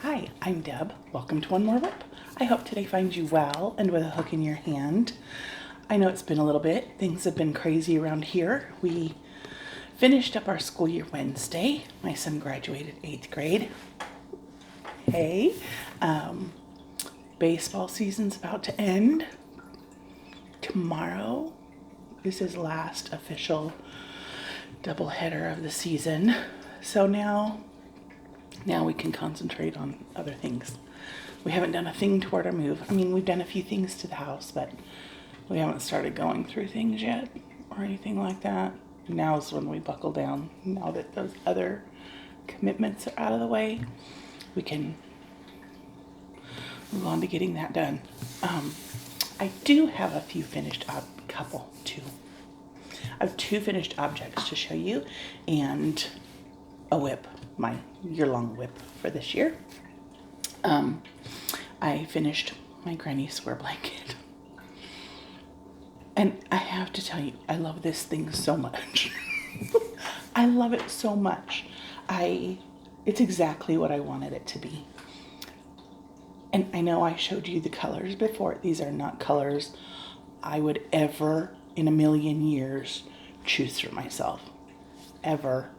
Hi, I'm Deb. Welcome to One More Whip. I hope today finds you well and with a hook in your hand. I know it's been a little bit. Things have been crazy around here. We finished up our school year Wednesday. My son graduated 8th grade. Hey, baseball season's about to end. Tomorrow is his last official doubleheader of the season. So now we can concentrate on other things. We haven't done a thing toward our move. I mean, we've done a few things to the house, but we haven't started going through things yet or anything like that. Now's when we buckle down. Now that those other commitments are out of the way, we can move on to getting that done. I do have a few finished I have two finished objects to show you and a whip, my year-long whip for this year. I finished my granny square blanket. And I have to tell you, I love this thing so much. I love it so much. It's exactly what I wanted it to be. And I know I showed you the colors before. These are not colors I would ever in a million years choose for myself. Ever.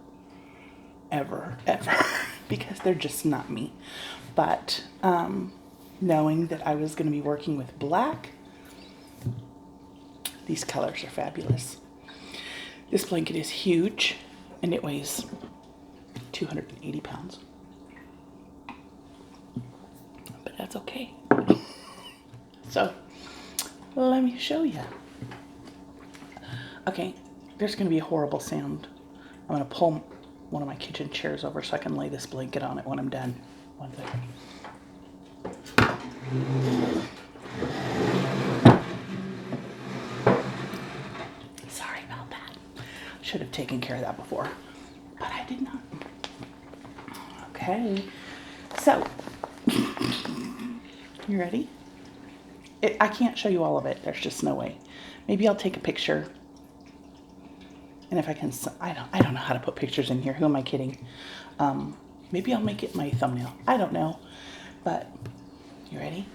Because they're just not me. But knowing that I was going to be working with black, these colors are fabulous. This blanket is huge and it weighs 280 pounds. But that's okay. So let me show you. Okay, there's going to be a horrible sound. I'm going to pull one of my kitchen chairs over so I can lay this blanket on it when I'm done. One second. Sorry about that. Should have taken care of that before, but I did not. Okay, so you ready? I can't show you all of it. There's just no way. Maybe I'll take a picture. And if I can, I don't know how to put pictures in here. Who am I kidding? Maybe I'll make it my thumbnail. I don't know. But, you ready?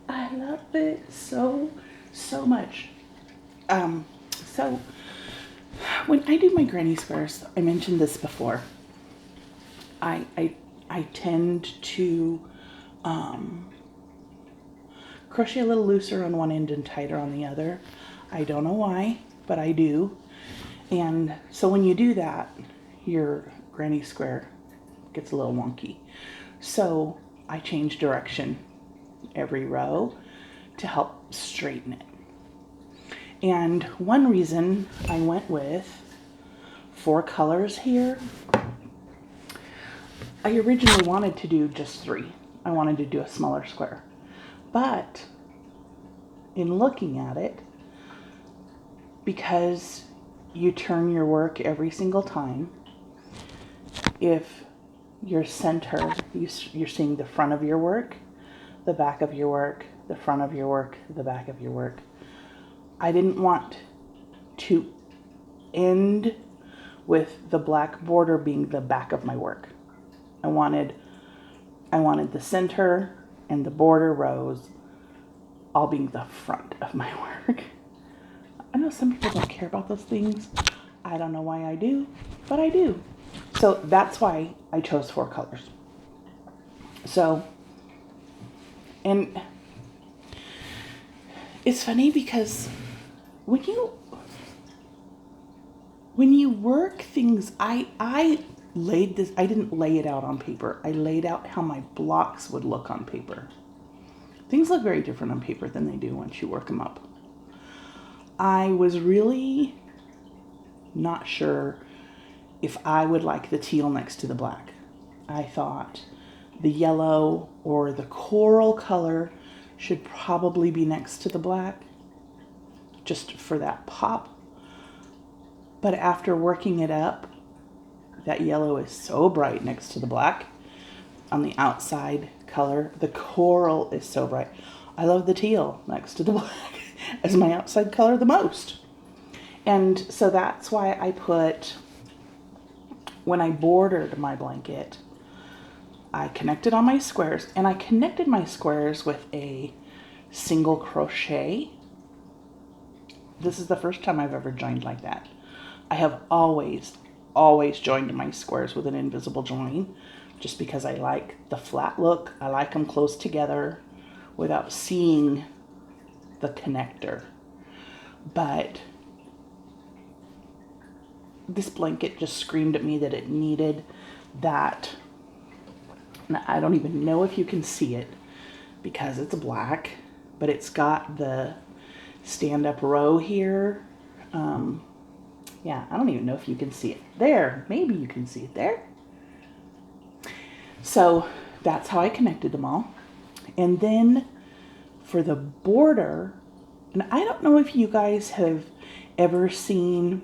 I love it so much. So, when I do my granny squares, I mentioned this before, I tend to crochet a little looser on one end and tighter on the other. I don't know why, but I do. And so when you do that, your granny square gets a little wonky. So I change direction every row to help straighten it. And one reason I went with 4 colors here, I originally wanted to do just 3. I wanted to do a smaller square. But in looking at it, because you turn your work every single time, if your center, you're seeing the front of your work, the back of your work, the front of your work, the back of your work. I didn't want to end with the black border being the back of my work. I wanted the center and the border rows all being the front of my work. I know some people don't care about those things. I don't know why I do, but I do. So that's why I chose 4 colors. So, and it's funny because when you work things, I laid this, I didn't lay it out on paper. I laid out how my blocks would look on paper. Things look very different on paper than they do once you work them up. I was really not sure if I would like the teal next to the black. I thought the yellow or the coral color should probably be next to the black, just for that pop. But after working it up, that yellow is so bright next to the black. On the outside color, the coral is so bright. I love the teal next to the black as my outside color the most. And so that's why I put, when I bordered my blanket, I connected on my squares, and I connected my squares with a single crochet. This is the first time I've ever joined like that. I have always joined my squares with an invisible join, just because I like the flat look. I like them close together without seeing the connector. But this blanket just screamed at me that it needed that. Now, I don't even know if you can see it because it's black, but it's got the stand-up row here. Yeah, I don't even know if you can see it there. Maybe you can see it there. So that's how I connected them all. And then for the border, and I don't know if you guys have ever seen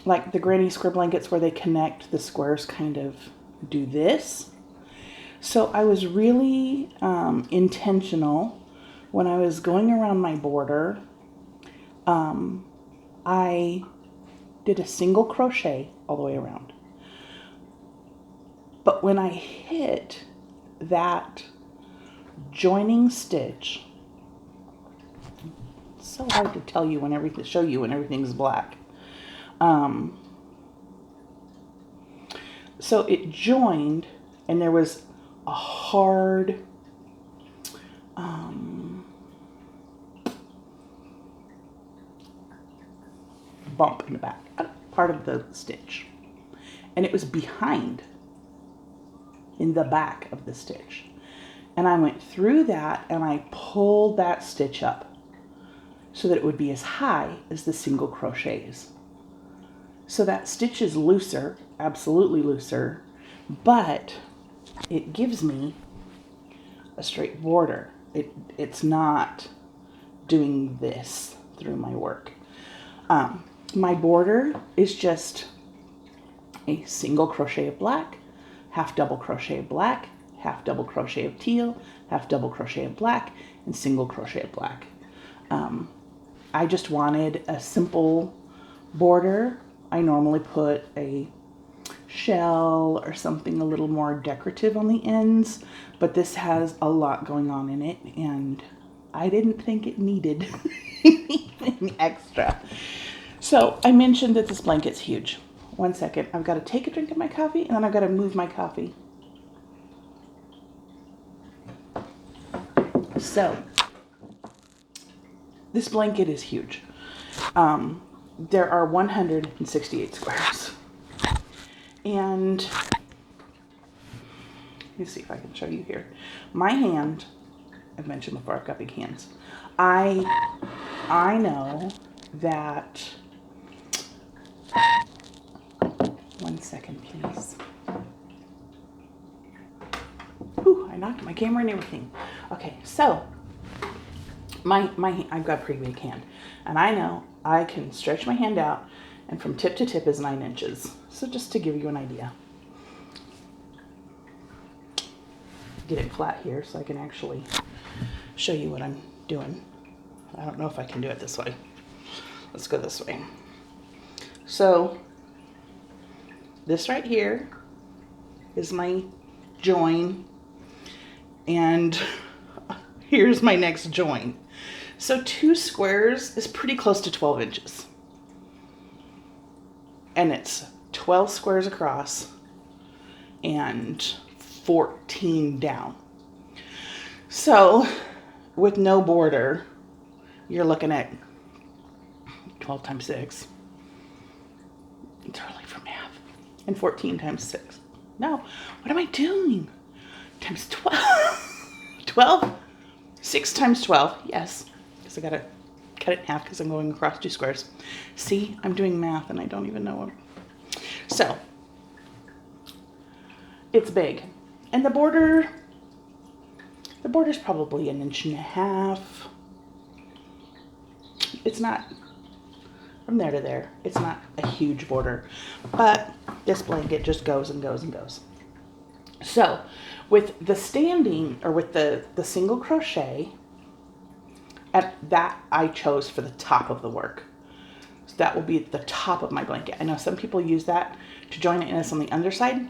like the granny square blankets where they connect the squares, kind of do this. So I was really intentional when I was going around my border. I did a single crochet all the way around. But when I hit that joining stitch, it's so hard to tell you when everything, show you when everything's black. So it joined, and there was a hard bump in the back, part of the stitch, and it was behind in the back of the stitch, and I went through that and I pulled that stitch up so that it would be as high as the single crochets. So that stitch is looser, absolutely looser, but it gives me a straight border. It's not doing this through my work. My border is just a single crochet of black, half double crochet of black, half double crochet of teal, half double crochet of black, and single crochet of black. I just wanted a simple border. I normally put a shell or something a little more decorative on the ends, but this has a lot going on in it, and I didn't think it needed anything extra. So I mentioned that this blanket's huge. One second, I've got to take a drink of my coffee, and then I've got to move my coffee. So this blanket is huge. There are 168 squares. And let me see if I can show you here. My hand, I've mentioned before, I've got big hands. I know that, one second please. Ooh, I knocked my camera and everything. Okay, so I've got a pretty big hand, and I know I can stretch my hand out, and from tip to tip is 9 inches. So just to give you an idea. Get it flat here so I can actually show you what I'm doing. I don't know if I can do it this way. Let's go this way. So this right here is my join, and here's my next join. So 2 squares is pretty close to 12 inches. And it's 12 squares across and 14 down. So with no border, you're looking at 12 times 6. It's early for math. And 14 times 6. No, what am I doing? Times 12. 12? 6 times 12, yes. Because I gotta cut it in half because I'm going across 2 squares. See, I'm doing math and I don't even know what. So, it's big. And the border's probably 1.5 inches. It's not, from there to there, it's not a huge border. But this blanket just goes and goes and goes. So, with the standing, or with the single crochet, at that I chose for the top of the work. So that will be at the top of my blanket. I know some people use that to join it in on the underside.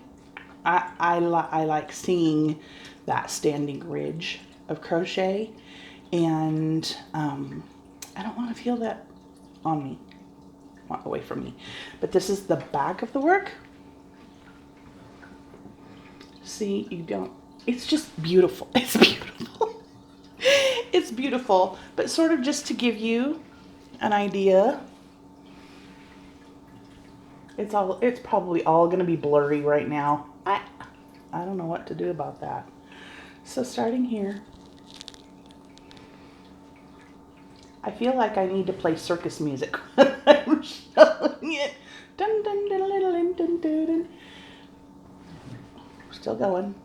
I like seeing that standing ridge of crochet, and I don't want to feel that on me, away from me. But this is the back of the work. See, you don't, it's just beautiful. It's beautiful. It's beautiful, but sort of just to give you an idea. It's probably all going to be blurry right now. I don't know what to do about that. So starting here, I feel like I need to play circus music when I'm showing it. Dun, dun, dun, dun, dun, dun, dun, dun. Still going.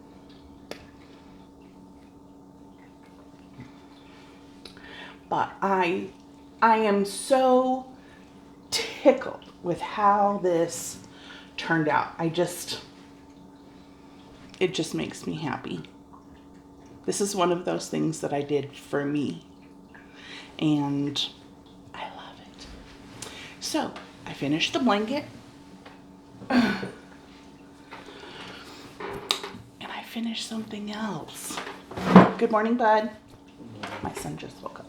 But I am so tickled with how this turned out. It just makes me happy. This is one of those things that I did for me, and I love it. So I finished the blanket, and I finished something else. Good morning, bud. My son just woke up.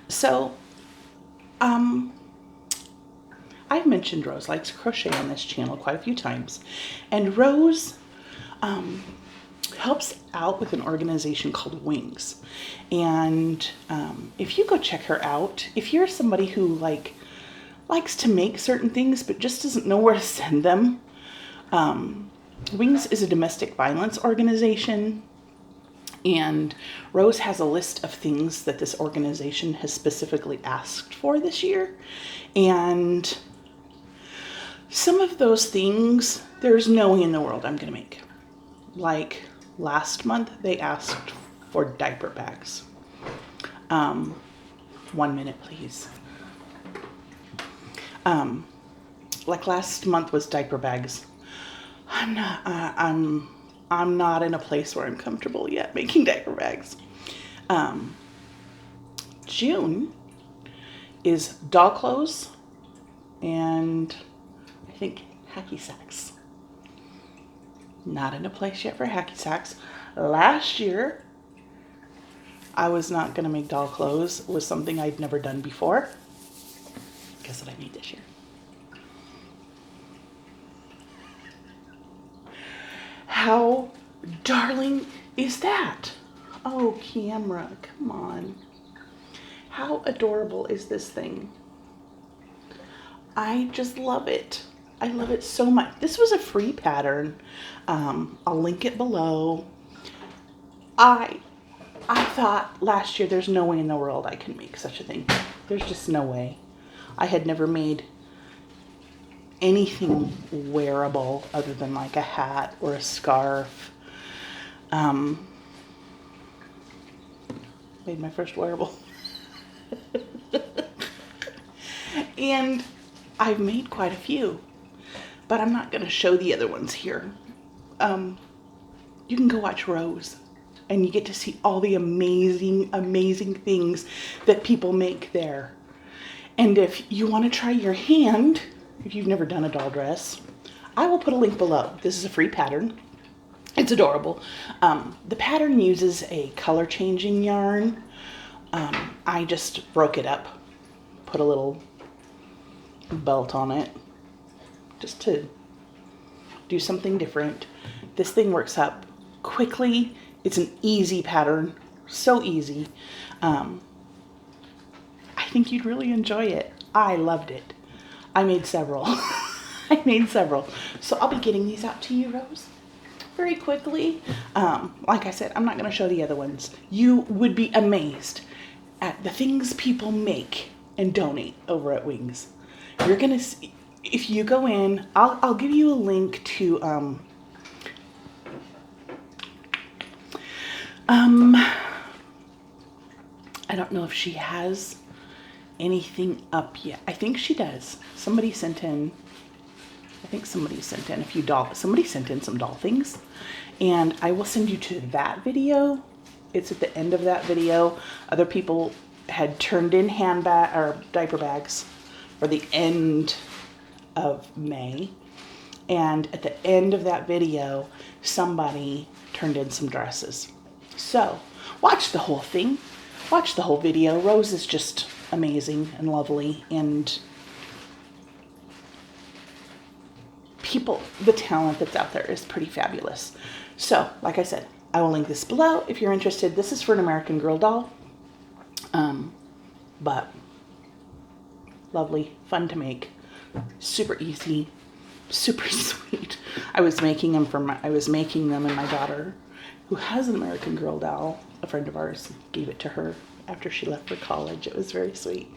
So, I've mentioned Rose Likes Crochet on this channel quite a few times, and Rose helps out with an organization called Wings. And if you go check her out, if you're somebody who likes to make certain things but just doesn't know where to send them, Wings is a domestic violence organization, and Rose has a list of things that this organization has specifically asked for this year. And some of those things, there's no way in the world I'm going to make. Like last month, they asked for diaper bags. 1 minute, please. Like last month was diaper bags. I'm not in a place where I'm comfortable yet making diaper bags. June is doll clothes and I think hacky sacks. Not in a place yet for hacky sacks. Last year, I was not going to make doll clothes. It was something I'd never done before. Guess what I made this year? How darling is that? Oh, camera, come on. How adorable is this thing? I just love it. I love it so much. This was a free pattern. I'll link it below. I thought last year there's no way in the world I can make such a thing. There's just no way. I had never made anything wearable other than like a hat or a scarf. Made my first wearable. And I've made quite a few, but I'm not going to show the other ones here. You can go watch Rose and you get to see all the amazing, amazing things that people make there. And if you want to try your hand, if you've never done a doll dress, I will put a link below. This is a free pattern. It's adorable. The pattern uses a color changing yarn. I just broke it up, put a little belt on it just to do something different. This thing works up quickly. It's an easy pattern, so easy. I think you'd really enjoy it. I loved it. I made several. I made several. So I'll be getting these out to you, Rose, very quickly. Like I said, I'm not going to show the other ones. You would be amazed at the things people make and donate over at Wings. You're going to see, if you go in, I'll give you a link to, I don't know if she has anything up yet. I think she does. Somebody sent in, I think somebody sent in a few somebody sent in some doll things, and I will send you to that video. It's at the end of that video. Other people had turned in handbag or diaper bags or the end of May. And at the end of that video, somebody turned in some dresses. So watch the whole thing. Watch the whole video. Rose is just amazing and lovely, and the talent that's out there is pretty fabulous. So, like I said, I will link this below if you're interested. This is for an American Girl doll. But lovely, fun to make, super easy, super sweet. I was making them and my daughter, who has an American Girl doll, a friend of ours gave it to her after she left for college. It was very sweet.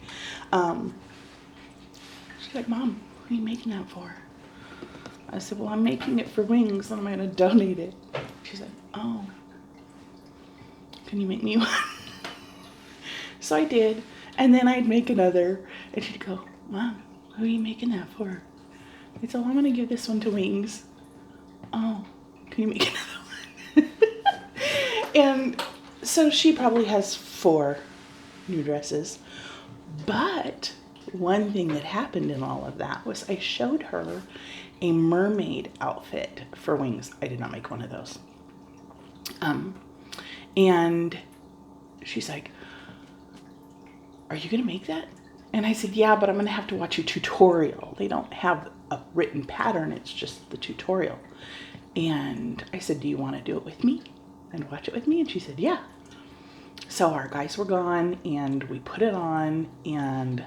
She's like, Mom, what are you making that for? I said, well, I'm making it for wings and I'm going to donate it. She's like, oh, can you make me one? So I did. And then I'd make another and she'd go, Mom, who are you making that for? I said, well, I'm going to give this one to Wings. Oh, can you make another one? And so she probably has 4 new dresses. But one thing that happened in all of that was I showed her a mermaid outfit for Wings. I did not make one of those. And she's like, are you gonna make that? And I said, yeah, but I'm gonna have to watch a tutorial. They don't have a written pattern, it's just the tutorial. And I said, do you want to do it with me and watch it with me? And she said, yeah. So our guys were gone and we put it on, and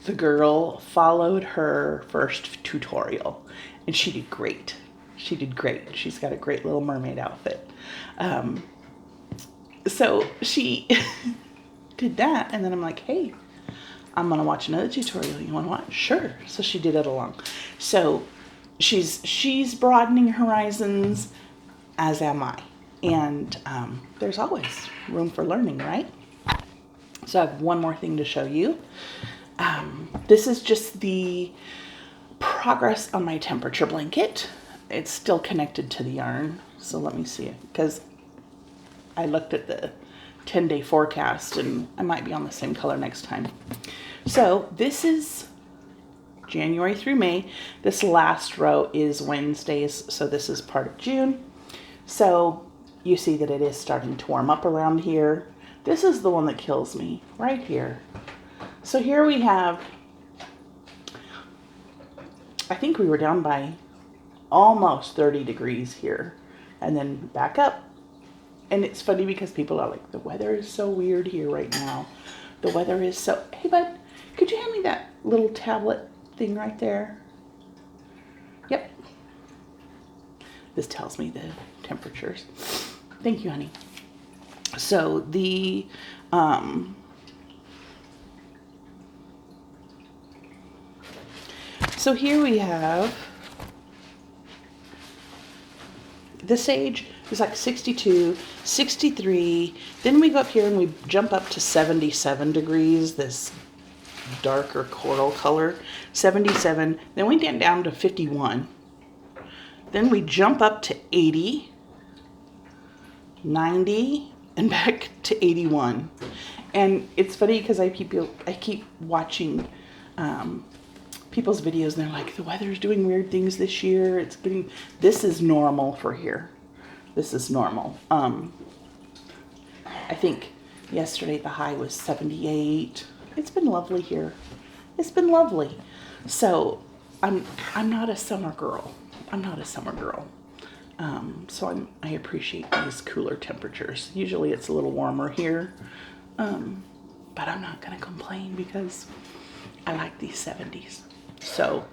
the girl followed her first tutorial and she did great. She did great. She's got a great little mermaid outfit. So she did that, and then I'm like, hey, I'm gonna watch another tutorial. You wanna watch? Sure. So she did it along. So she's broadening horizons, as am I. And there's always room for learning, right? So I have one more thing to show you. This is just the progress on my temperature blanket. It's still connected to the yarn. So let me see it, because I looked at the 10-day forecast and I might be on the same color next time. So this is January through May. This last row is Wednesdays. So this is part of June. So you see that it is starting to warm up around here. This is the one that kills me right here. So here we have, I think we were down by almost 30 degrees here, and then back up. And it's funny because people are like, the weather is so weird here right now. The weather is so, hey bud, could you hand me that little tablet thing right there? Yep. This tells me the temperatures. Thank you, honey. So the, so here we have, the sage is like 62, 63. Then we go up here and we jump up to 77 degrees, this darker coral color, 77. Then we get down to 51. Then we jump up to 80, 90, and back to 81. And it's funny because I keep watching people's videos and they're like, the weather's doing weird things this year. This is normal for here. This is normal. I think yesterday the high was 78. It's been lovely here. It's been lovely. So I'm not a summer girl. I'm not a summer girl. So I appreciate these cooler temperatures. Usually it's a little warmer here. But I'm not gonna complain because I like these 70s. So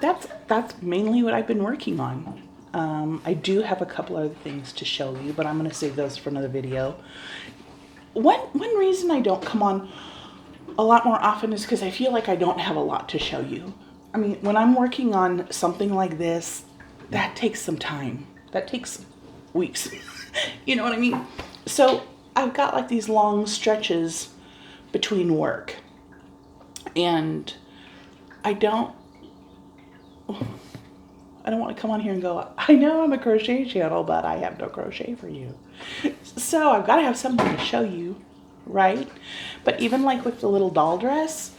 that's mainly what I've been working on. I do have a couple other things to show you, but I'm going to save those for another video. One reason I don't come on a lot more often is because I feel like I don't have a lot to show you. I mean, when I'm working on something like this, that takes some time. That takes weeks. You know what I mean? So I've got like these long stretches between work. And I don't want to come on here and go, I know I'm a crochet channel, but I have no crochet for you. So I've got to have something to show you, right? But even like with the little doll dress,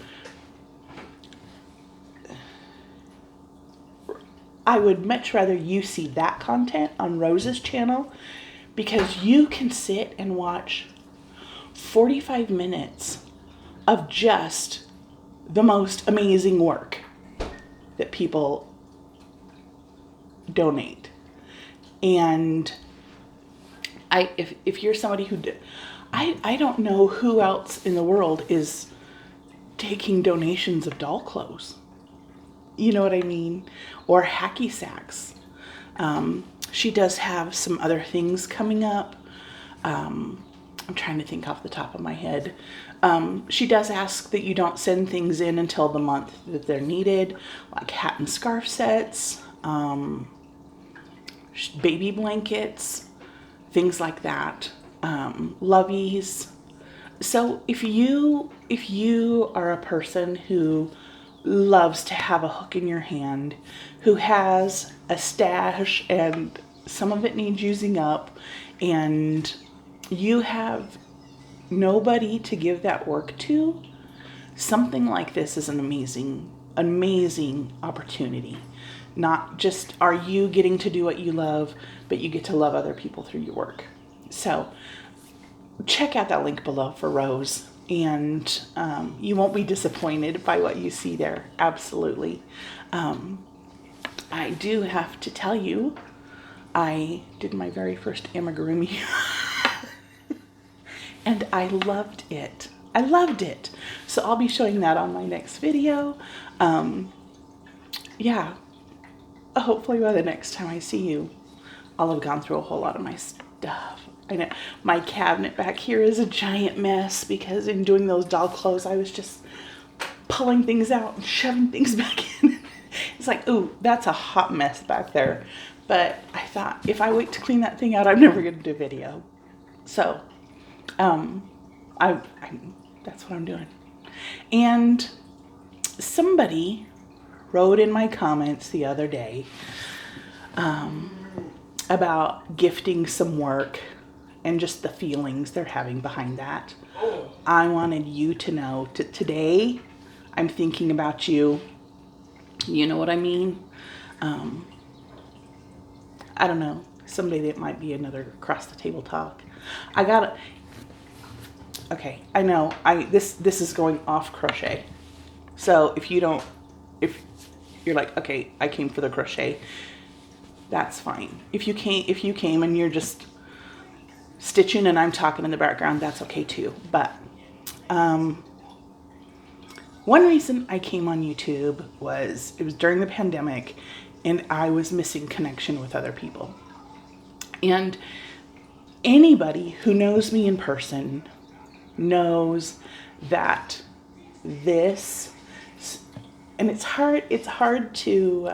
I would much rather you see that content on Rose's channel, because you can sit and watch 45 minutes of just the most amazing work that people donate. And if you're somebody who I don't know who else in the world is taking donations of doll clothes. You know what I mean? Or hacky sacks. She does have some other things coming up. I'm trying to think off the top of my head. She does ask that you don't send things in until the month that they're needed, like hat and scarf sets, baby blankets, things like that, loveys. So if you are a person who loves to have a hook in your hand, who has a stash and some of it needs using up, and you have nobody to give that work to, something like this is an amazing opportunity. Not just are you getting to do what you love, but you get to love other people through your work. So check out that link below for Rose, and you won't be disappointed by what you see there. Absolutely. I do have to tell you, I did my very first amigurumi and I loved it. I loved it. So I'll be showing that on my next video. Yeah, hopefully by the next time I see you, I'll have gone through a whole lot of my stuff. I know my cabinet back here is a giant mess because in doing those doll clothes, I was just pulling things out and shoving things back in. It's like, ooh, that's a hot mess back there. But I thought, if I wait to clean that thing out, I'm never going to do a video. So, that's what I'm doing. And somebody wrote in my comments the other day about gifting some work and just the feelings they're having behind that. I wanted you to know today I'm thinking about you. You know what I mean? I don't know. Someday that might be another across the table talk. Okay, I know. This is going off crochet. So if you're like, okay, I came for the crochet, that's fine. If you came and you're just stitching and I'm talking in the background, that's okay too. But one reason I came on YouTube was it was during the pandemic and I was missing connection with other people. And anybody who knows me in person knows that this, and it's hard to,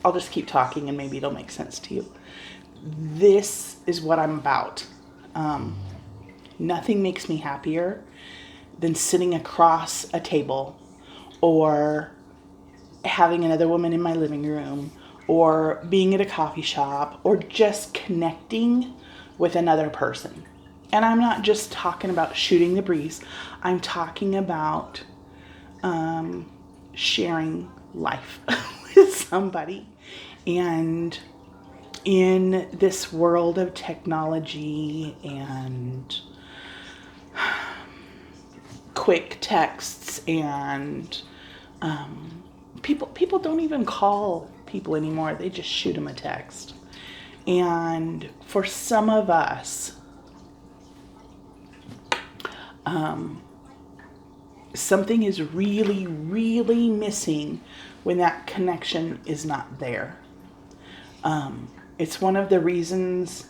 I'll just keep talking and maybe it'll make sense to you. This is what I'm about. Nothing makes me happier than sitting across a table or having another woman in my living room or being at a coffee shop or just connecting with another person. And I'm not just talking about shooting the breeze. I'm talking about sharing life with somebody. And in this world of technology and quick texts and people don't even call people anymore. They just shoot them a text. And for some of us, something is really, really missing when that connection is not there. It's one of the reasons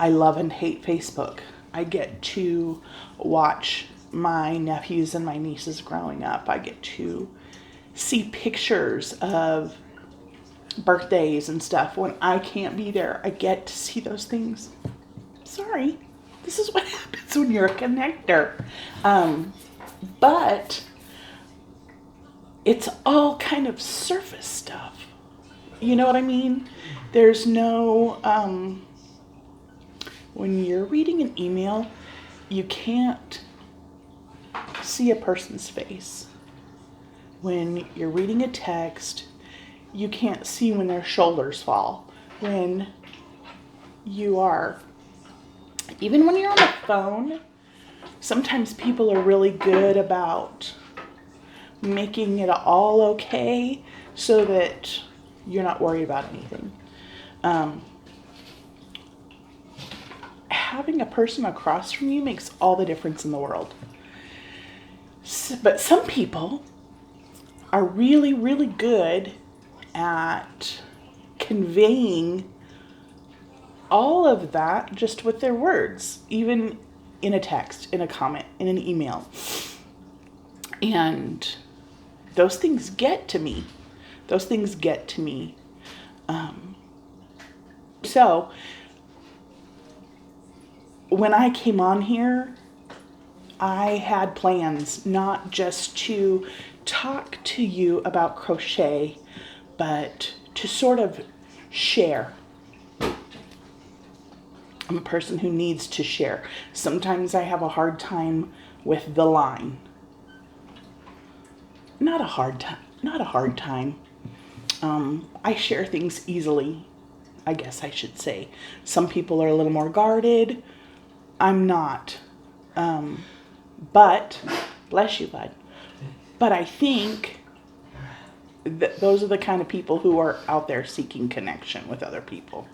I love and hate Facebook. I get to watch my nephews and my nieces growing up. I get to see pictures of birthdays and stuff. When I can't be there, I get to see those things. Sorry, this is what happens when you're a connector. But it's all kind of surface stuff. You know what I mean? There's no, when you're reading an email, you can't see a person's face. When you're reading a text, you can't see when their shoulders fall. When you are, even when you're on the phone, sometimes people are really good about making it all okay so that you're not worried about anything. Having a person across from you makes all the difference in the world. But some people are really, really good at conveying all of that just with their words, even in a text, in a comment, in an email. And those things get to me. Those things get to me. So when I came on here, I had plans not just to talk to you about crochet, but to sort of share. I'm a person who needs to share. Sometimes I have a hard time with the line. Not a hard time. I share things easily, I guess I should say. Some people are a little more guarded. I'm not. But, bless you, bud. But I think that those are the kind of people who are out there seeking connection with other people.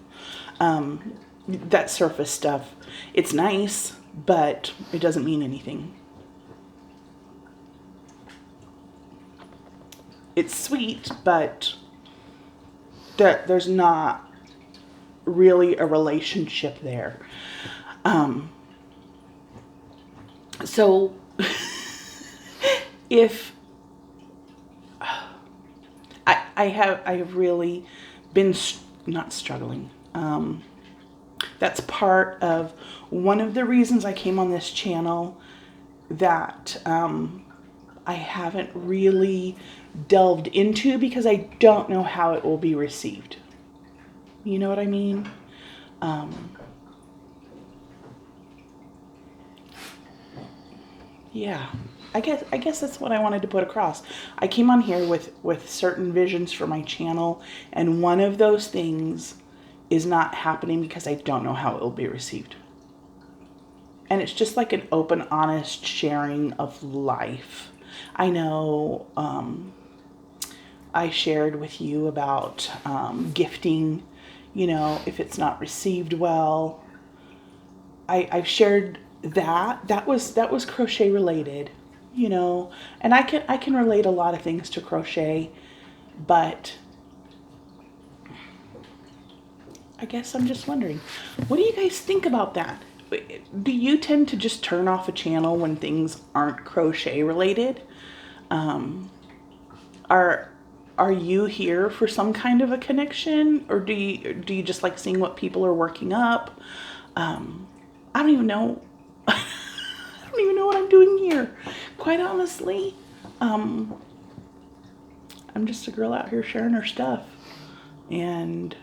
That surface stuff, it's nice, but it doesn't mean anything. It's sweet, but there's not really a relationship there. So if I have really been not struggling. That's part of one of the reasons I came on this channel that I haven't really delved into, because I don't know how it will be received. You know what I mean? Yeah, I guess that's what I wanted to put across. I came on here with certain visions for my channel, and one of those things is not happening because I don't know how it will be received. And it's just like an open, honest sharing of life. I know I shared with you about gifting, you know, if it's not received well. I've shared that was crochet related, you know, and I can relate a lot of things to crochet, but I guess I'm just wondering, what do you guys think about that? Do you tend to just turn off a channel when things aren't crochet related? Are you here for some kind of a connection, or do you just like seeing what people are working up? I don't even know. I don't even know what I'm doing here. Quite honestly, I'm just a girl out here sharing her stuff, and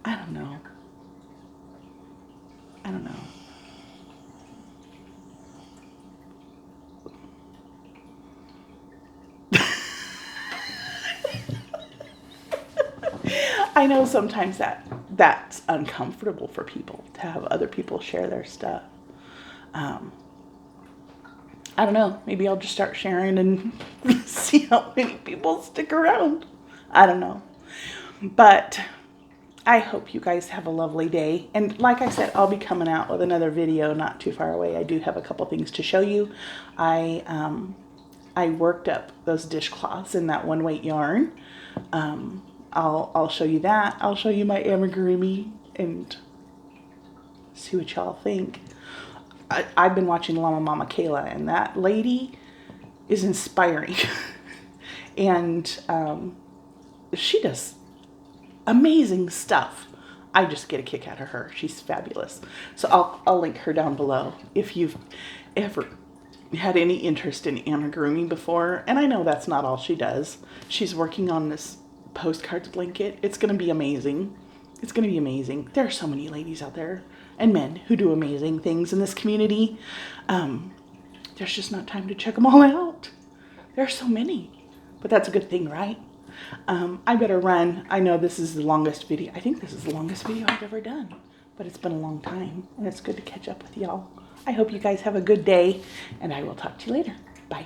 I don't know. I know sometimes that's uncomfortable for people to have other people share their stuff. I don't know. Maybe I'll just start sharing and see how many people stick around. I don't know. But I hope you guys have a lovely day. And like I said, I'll be coming out with another video not too far away. I do have a couple things to show you. I worked up those dishcloths in that one weight yarn. I'll show you that. I'll show you my amigurumi and see what y'all think. I've been watching Llama Mama Kayla, and that lady is inspiring. And she does amazing stuff. I just get a kick out of her. She's fabulous. So I'll link her down below if you've ever had any interest in amigurumi before. And I know that's not all she does. She's working on this postcards blanket. It's going to be amazing. It's going to be amazing. There are so many ladies out there and men who do amazing things in this community. There's just not time to check them all out. There are so many, but that's a good thing, right? I better run. I know this is the longest video. I think this is the longest video I've ever done, but it's been a long time and it's good to catch up with y'all. I hope you guys have a good day and I will talk to you later. Bye.